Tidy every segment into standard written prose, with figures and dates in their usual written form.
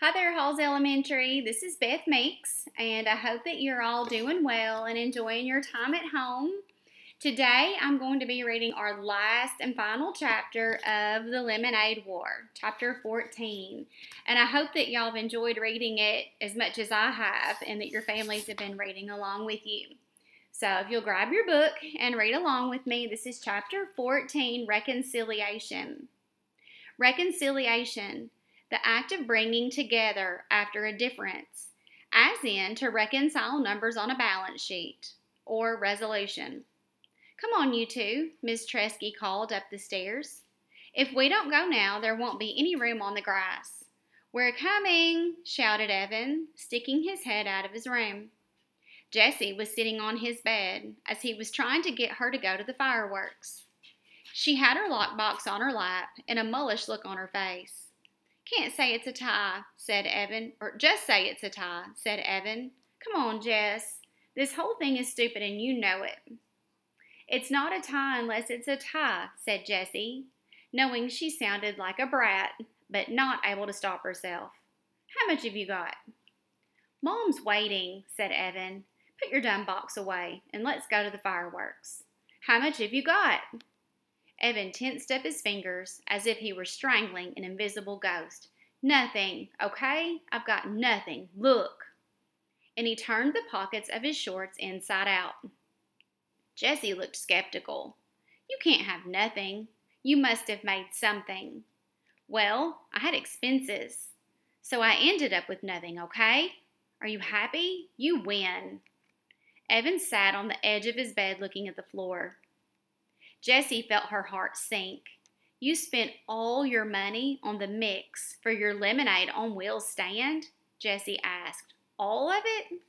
Hi there, Halls Elementary. This is Beth Meeks, and I hope that you're all doing well and enjoying your time at home. Today, I'm going to be reading our last and final chapter of The Lemonade War, chapter 14. And I hope that y'all have enjoyed reading it as much as I have and that your families have been reading along with you. So if you'll grab your book and read along with me, this is chapter 14, Reconciliation. Reconciliation, the act of bringing together after a difference, as in to reconcile numbers on a balance sheet, or resolution. Come on, you two, Miss Tresky called up the stairs. If we don't go now, there won't be any room on the grass. We're coming, shouted Evan, sticking his head out of his room. Jessie was sitting on his bed as he was trying to get her to go to the fireworks. She had her lockbox on her lap and a mullish look on her face. Can't say it's a tie, said Evan. Or just say it's a tie, said Evan. Come on, Jess. This whole thing is stupid and you know it. It's not a tie unless it's a tie, said Jessie, knowing she sounded like a brat, but not able to stop herself. How much have you got? Mom's waiting, said Evan. Put your dumb box away and let's go to the fireworks. How much have you got? Evan tensed up his fingers as if he were strangling an invisible ghost. Nothing, okay? I've got nothing. Look. And he turned the pockets of his shorts inside out. Jessie looked skeptical. You can't have nothing. You must have made something. Well, I had expenses. So I ended up with nothing, okay? Are you happy? You win. Evan sat on the edge of his bed looking at the floor. Jessie felt her heart sink. You spent all your money on the mix for your lemonade on wheels stand? Jessie asked. All of it?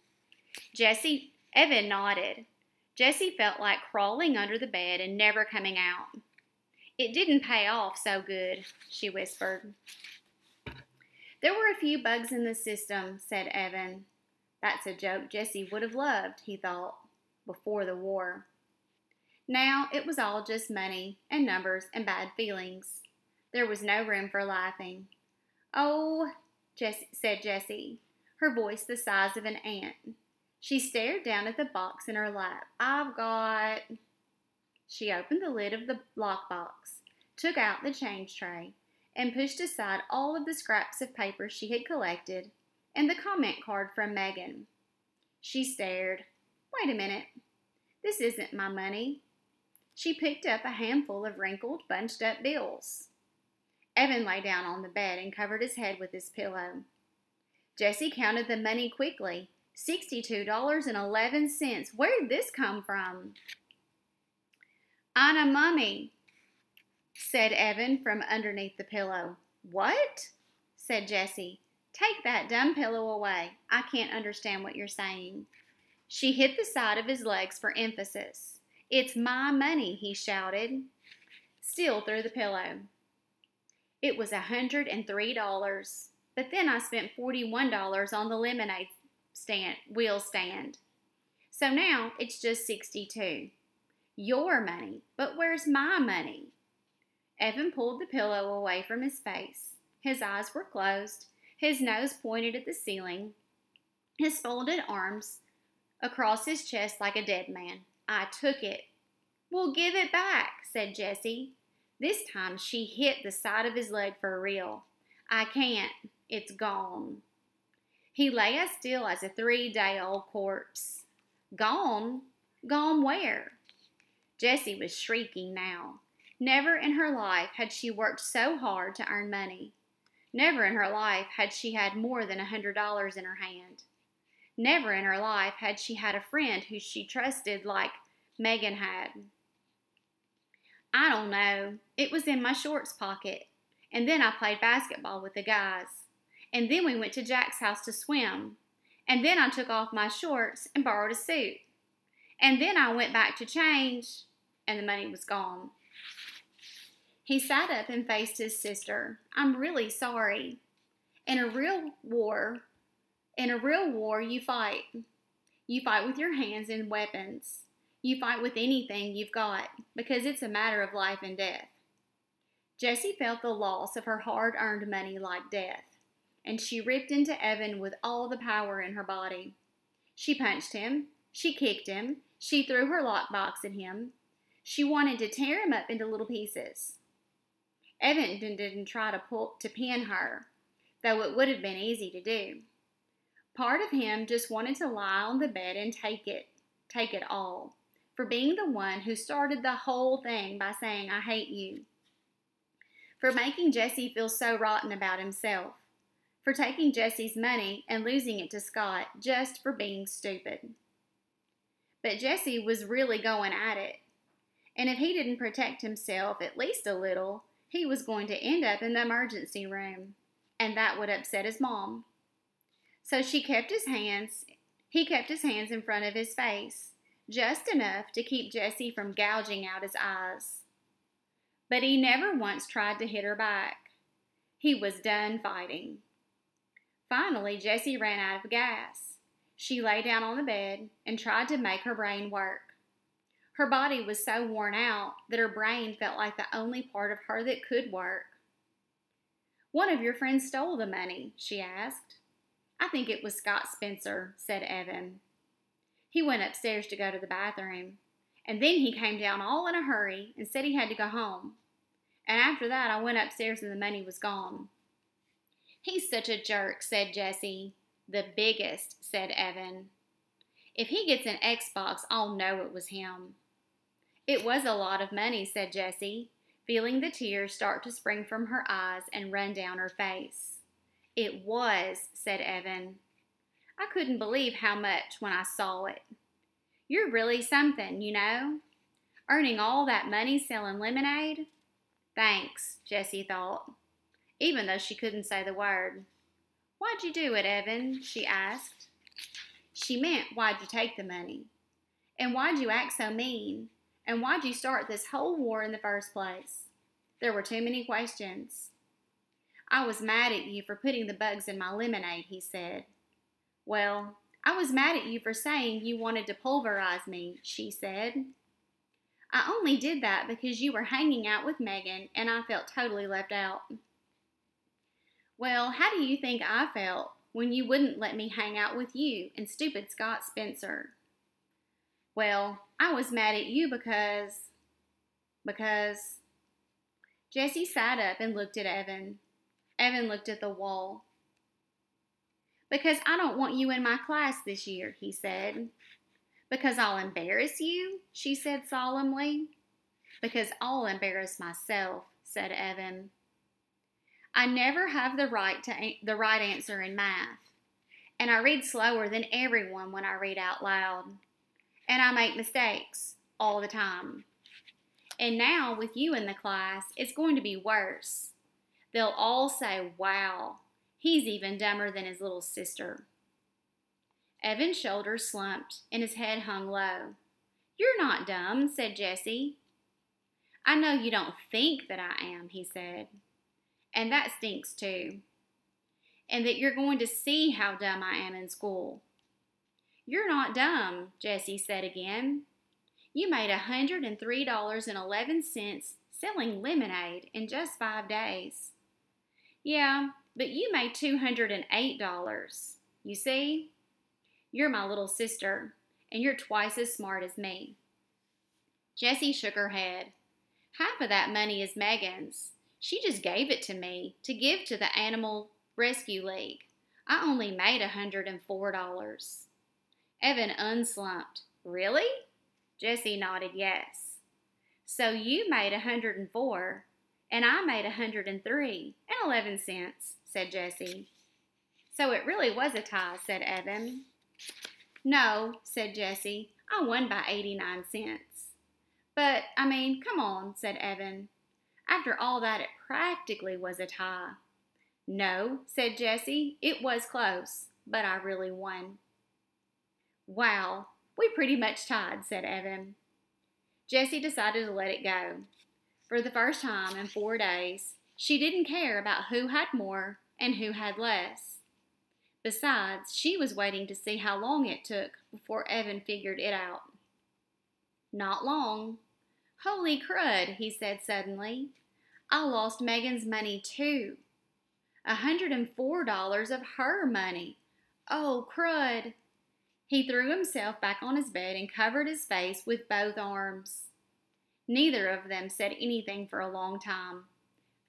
Evan nodded. Jessie felt like crawling under the bed and never coming out. It didn't pay off so good, she whispered. There were a few bugs in the system, said Evan. That's a joke Jessie would have loved, he thought, before the war. Now it was all just money and numbers and bad feelings. There was no room for laughing. Oh, said Jessie, her voice the size of an ant. She stared down at the box in her lap. I've got... She opened the lid of the lockbox, took out the change tray, and pushed aside all of the scraps of paper she had collected and the comment card from Megan. She stared. Wait a minute. This isn't my money. She picked up a handful of wrinkled, bunched-up bills. Evan lay down on the bed and covered his head with his pillow. Jessie counted the money quickly. $62.11. Where did this come from? Anna, Mummy, said Evan from underneath the pillow. What? Said Jessie. Take that dumb pillow away. I can't understand what you're saying. She hit the side of his legs for emphasis. It's my money, he shouted, still through the pillow. It was $103, but then I spent $41 on the lemonade wheel stand. So now it's just $62. Your money, but where's my money? Evan pulled the pillow away from his face. His eyes were closed, his nose pointed at the ceiling, his folded arms across his chest like a dead man. I took it. Well, give it back, said Jessie. This time she hit the side of his leg for real. I can't. It's gone. He lay as still as a 3-day-old corpse. Gone? Gone where? Jessie was shrieking now. Never in her life had she worked so hard to earn money. Never in her life had she had more than $100 in her hand. Never in her life had she had a friend who she trusted like Megan had. I don't know. It was in my shorts pocket. And then I played basketball with the guys. And then we went to Jack's house to swim. And then I took off my shorts and borrowed a suit. And then I went back to change, and the money was gone. He sat up and faced his sister. I'm really sorry. In a real war, you fight. You fight with your hands and weapons. You fight with anything you've got because it's a matter of life and death. Jessie felt the loss of her hard-earned money like death. and she ripped into Evan with all the power in her body. She punched him. She kicked him. She threw her lockbox at him. She wanted to tear him up into little pieces. Evan didn't try to pin her, though it would have been easy to do. Part of him just wanted to lie on the bed and take it all, for being the one who started the whole thing by saying, "I hate you," for making Jesse feel so rotten about himself, for taking Jesse's money and losing it to Scott just for being stupid. But Jesse was really going at it, and if he didn't protect himself at least a little, he was going to end up in the emergency room, and that would upset his mom. So he kept his hands in front of his face, just enough to keep Jesse from gouging out his eyes. But he never once tried to hit her back. He was done fighting. Finally, Jessie ran out of gas. She lay down on the bed and tried to make her brain work. Her body was so worn out that her brain felt like the only part of her that could work. "One of your friends stole the money?" she asked. "I think it was Scott Spencer," said Evan. "He went upstairs to go to the bathroom, and then he came down all in a hurry and said he had to go home. And after that, I went upstairs and the money was gone." "He's such a jerk," said Jessie. "The biggest," said Evan. "If he gets an Xbox, I'll know it was him." "It was a lot of money," said Jessie, feeling the tears start to spring from her eyes and run down her face. "It was," said Evan. "I couldn't believe how much when I saw it. You're really something, you know. Earning all that money selling lemonade." "Thanks," Jessie thought, even though she couldn't say the word. "Why'd you do it, Evan?" she asked. She meant, why'd you take the money? And why'd you act so mean? And why'd you start this whole war in the first place? There were too many questions. "I was mad at you for putting the bugs in my lemonade," he said. "Well, I was mad at you for saying you wanted to pulverize me," she said. "I only did that because you were hanging out with Megan and I felt totally left out." "Well, how do you think I felt when you wouldn't let me hang out with you and stupid Scott Spencer?" "Well, I was mad at you because... Jessie sat up and looked at Evan. Evan looked at the wall. "Because I don't want you in my class this year," he said. "Because I'll embarrass you?" she said solemnly. "Because I'll embarrass myself," said Evan. "I never have the right answer in math, and I read slower than everyone when I read out loud, and I make mistakes all the time. And now with you in the class, it's going to be worse. They'll all say, 'Wow, he's even dumber than his little sister.'" Evan's shoulders slumped and his head hung low. "You're not dumb," said Jessie. "I know you don't think that I am," he said. "And that stinks too. And that you're going to see how dumb I am in school." "You're not dumb," Jessie said again. "You made $103.11 selling lemonade in just 5 days. Yeah, but you made $208. You see? You're my little sister, and you're twice as smart as me." Jessie shook her head. "Half of that money is Megan's. She just gave it to me to give to the Animal Rescue League. I only made $104. Evan unslumped. "Really?" Jessie nodded yes. "So you made $104, and I made $103.11, said Jessie. "So it really was a tie," said Evan. "No," said Jessie. "I won by 89 cents. "But, come on," said Evan. "After all that, it practically was a tie." "No," said Jessie. "It was close, but I really won." "Wow, we pretty much tied," said Evan. Jessie decided to let it go. For the first time in 4 days, she didn't care about who had more and who had less. Besides, she was waiting to see how long it took before Evan figured it out. Not long. "Holy crud," he said suddenly. "I lost Megan's money too." $104 of her money. Oh, crud. He threw himself back on his bed and covered his face with both arms. Neither of them said anything for a long time.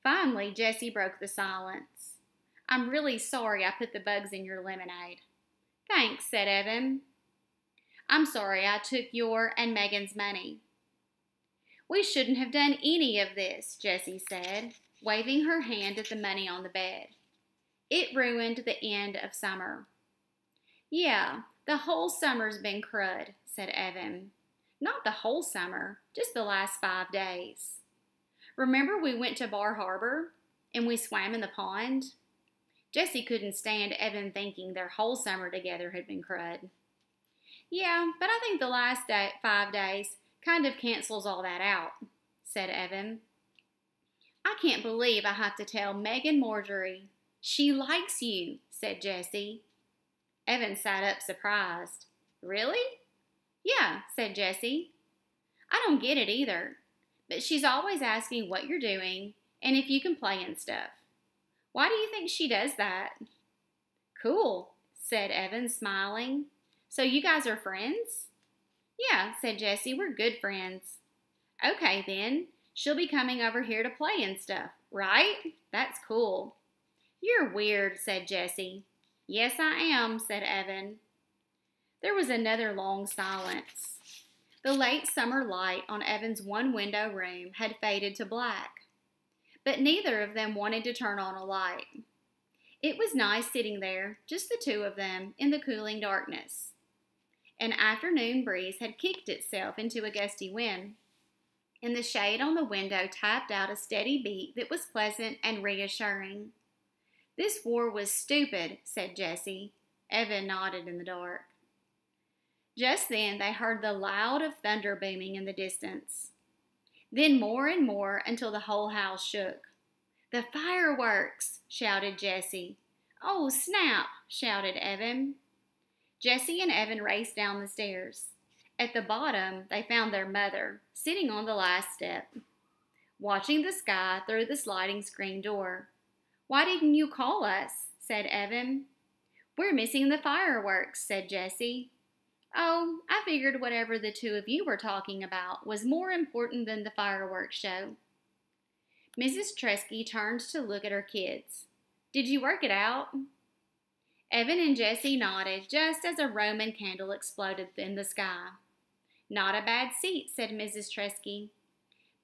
Finally, Jessie broke the silence. I'm really sorry I put the bugs in your lemonade. Thanks, said Evan. I'm sorry I took your and Megan's money. We shouldn't have done any of this, Jessie said, waving her hand at the money on the bed. It ruined the end of summer. Yeah, the whole summer's been crud, said Evan. Not the whole summer, just the last 5 days. Remember we went to Bar Harbor and we swam in the pond? Jessie couldn't stand Evan thinking their whole summer together had been crud. Yeah, but I think the last 5 days kind of cancels all that out, said Evan. I can't believe I have to tell Megan Marjorie. She likes you, said Jessie. Evan sat up surprised. Really? Yeah, said Jessie. I don't get it either, but she's always asking what you're doing and if you can play and stuff. Why do you think she does that? Cool, said Evan, smiling. So you guys are friends? Yeah, said Jessie, we're good friends. Okay, then. She'll be coming over here to play and stuff, right? That's cool. You're weird, said Jessie. Yes, I am, said Evan. There was another long silence. The late summer light on Evan's one-window room had faded to black, but neither of them wanted to turn on a light. It was nice sitting there, just the two of them, in the cooling darkness. An afternoon breeze had kicked itself into a gusty wind, and the shade on the window tapped out a steady beat that was pleasant and reassuring. This war was stupid, said Jessie. Evan nodded in the dark. Just then they heard the loud of thunder booming in the distance. Then more and more until the whole house shook. The fireworks, shouted Jessie. Oh, snap, shouted Evan. Jessie and Evan raced down the stairs. At the bottom, they found their mother, sitting on the last step, watching the sky through the sliding screen door. Why didn't you call us? Said Evan. We're missing the fireworks, said Jessie. Oh, I figured whatever the two of you were talking about was more important than the fireworks show. Mrs. Tresky turned to look at her kids. Did you work it out? Evan and Jessie nodded just as a Roman candle exploded in the sky. Not a bad seat, said Mrs. Tresky,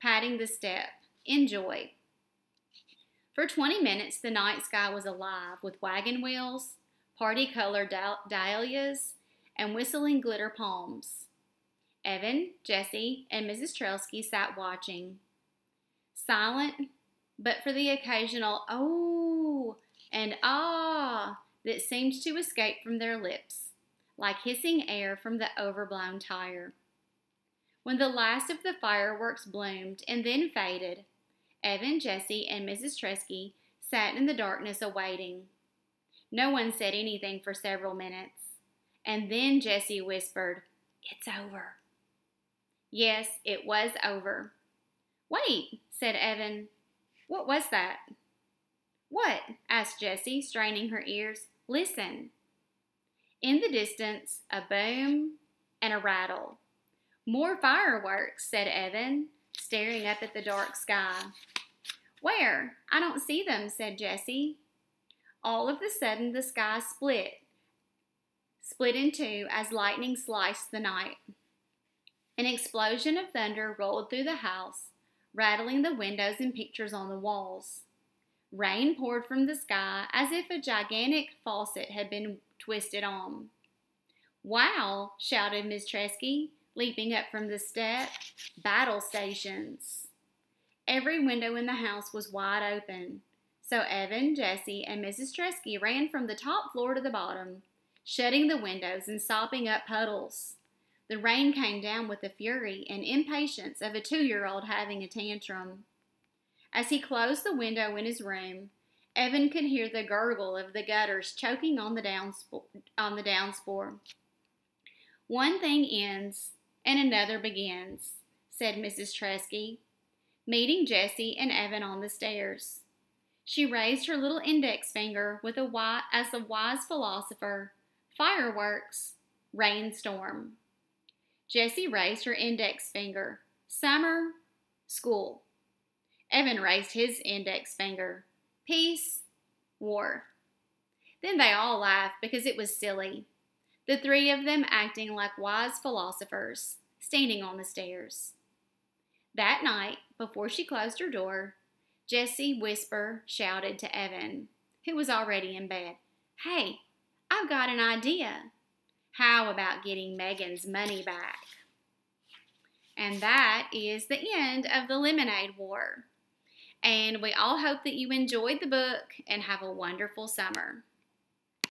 patting the step. Enjoy. For 20 minutes, the night sky was alive with wagon wheels, party-colored dahlias, and whistling glitter palms. Evan, Jessie, and Mrs. Tresky sat watching, silent, but for the occasional oh and ah that seemed to escape from their lips, like hissing air from the overblown tire. When the last of the fireworks bloomed and then faded, Evan, Jessie, and Mrs. Tresky sat in the darkness awaiting. No one said anything for several minutes, and then Jessie whispered, "It's over." Yes, it was over. Wait, said Evan. What was that? What? Asked Jessie, straining her ears. Listen. In the distance, a boom and a rattle. More fireworks, said Evan, staring up at the dark sky. Where? I don't see them, said Jessie. All of a sudden, the sky split in two as lightning sliced the night. An explosion of thunder rolled through the house, rattling the windows and pictures on the walls. Rain poured from the sky as if a gigantic faucet had been twisted on. Wow, shouted Miss Tresky, leaping up from the step. Battle stations. Every window in the house was wide open, so Evan, Jessie, and Mrs. Tresky ran from the top floor to the bottom, shutting the windows and sopping up puddles. The rain came down with the fury and impatience of a 2-year-old having a tantrum. As he closed the window in his room, Evan could hear the gurgle of the gutters choking on the downspout. One thing ends and another begins, said Mrs. Tresky, meeting Jessie and Evan on the stairs. She raised her little index finger with as a wise philosopher. Fireworks, rainstorm. Jessie raised her index finger. Summer, school. Evan raised his index finger. Peace, war. Then they all laughed because it was silly. The three of them acting like wise philosophers, standing on the stairs. That night, before she closed her door, Jessie shouted to Evan, who was already in bed, "Hey, I've got an idea. How about getting Megan's money back?" And that is the end of the Lemonade War. And we all hope that you enjoyed the book and have a wonderful summer.